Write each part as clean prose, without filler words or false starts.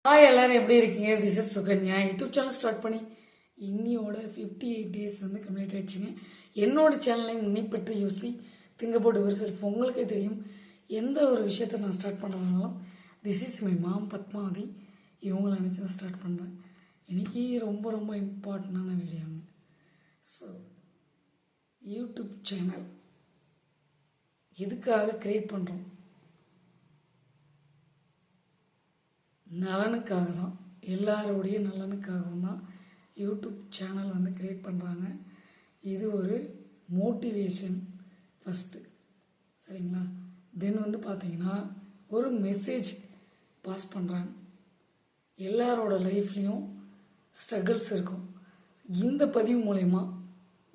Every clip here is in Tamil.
ஹாய் எல்லாரும் எப்படி இருக்கீங்க? This is Sukanya. YouTube channel start பண்ணி இன்னியோட 58 டேஸ் வந்து கம்ப்ளீட் ஆகிடுச்சிங்க. என்னோட சேனலையும் முன்னி பற்றி யோசி திங்க் அபவுட் யுவர் செல்ஃப். உங்களுக்கே தெரியும், எந்த ஒரு விஷயத்தை நான் ஸ்டார்ட் பண்ணுறதுனாலும் this is my mom Padmavathi இவங்களை நினச்சி தான் ஸ்டார்ட் பண்ணுறேன். எனக்கு ரொம்ப ரொம்ப இம்பார்ட்டண்டான வீடியோங்க. ஸோ யூடியூப் சேனல் எதுக்காக க்ரியேட் பண்ணுறோம்? நலனுக்காக தான், எல்லாரோடைய நலனுக்காகவும் தான் யூடியூப் சேனல் வந்து க்ரியேட் பண்ணுறாங்க. இது ஒரு மோட்டிவேஷன் ஃபஸ்ட்டு, சரிங்களா? தென் வந்து பார்த்திங்கன்னா ஒரு மெசேஜ் பாஸ் பண்ணுறாங்க. எல்லாரோட லைஃப்லேயும் ஸ்ட்ரகிள்ஸ் இருக்கும். இந்த பதிவு மூலயமா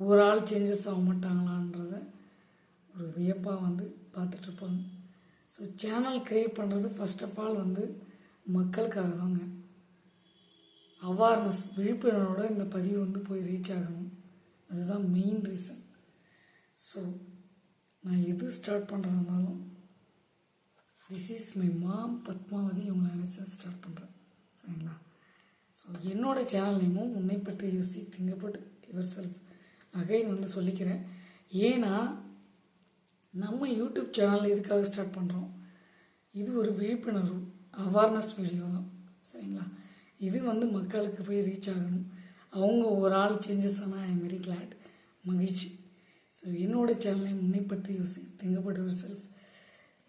ஒரு ஆள் சேஞ்சஸ் ஆக மாட்டாங்களான்றத ஒரு வியப்பாக வந்து பார்த்துட்ருப்பாங்க. ஸோ சேனல் க்ரியேட் பண்ணுறது ஃபஸ்ட் ஆஃப் ஆல் வந்து மக்களுக்காக தாங்க. அவேர்னஸ், விழிப்புணர்வோட இந்த பதிவு வந்து போய் ரீச் ஆகணும். அதுதான் மெயின் ரீசன். ஸோ நான் எது ஸ்டார்ட் பண்ணுறதுனாலும் this is my mom Padmavathi இவங்களை நினச்சி ஸ்டார்ட் பண்ணுறேன், சரிங்களா? ஸோ என்னோடய சேனல் நேமும் உன்னை பற்றி யோசி think about your self again வந்து சொல்லிக்கிறேன். ஏன்னா நம்ம யூடியூப் சேனல் எதுக்காக ஸ்டார்ட் பண்ணுறோம்? இது ஒரு விழிப்புணர்வு அவேர்னஸ் வீடியோ தான், சரிங்களா? இது வந்து மக்களுக்கு போய் ரீச் ஆகணும். அவங்க ஒரு ஆள் சேஞ்சஸ் ஆனால் ஐ எம் வெரி கிளாட், மகிழ்ச்சி. ஸோ என்னோடய சேனலை முன்னை பற்றி யோசி திங்க் அபவுட் யுவர் செல்ஃப்.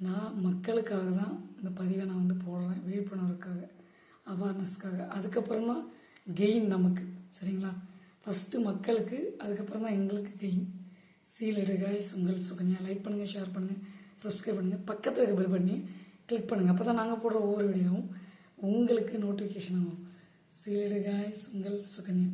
நான் மக்களுக்காக தான் இந்த பதிவை நான் வந்து போடுறேன், விழிப்புணர்வுக்காக, அவேர்னஸ்க்காக. அதுக்கப்புறம் தான் கெயின் நமக்கு, சரிங்களா? ஃபஸ்ட்டு மக்களுக்கு, அதுக்கப்புறம் தான் எங்களுக்கு கெயின். சீலடு காய்ஸ், உங்கள் சுகன்யா. லைக் பண்ணுங்கள், ஷேர் பண்ணுங்கள், சப்ஸ்கிரைப் பண்ணுங்கள், பக்கத்தில் இருக்க பெல் பண்ணி கிளிக் பண்ணுங்கள். அப்போ தான் நாங்கள் போடுற ஒவ்வொரு வீடியோவும் உங்களுக்கு நோட்டிஃபிகேஷன் ஆகும். சீலடு காய்ஸ், உங்கள் சுகன்யா.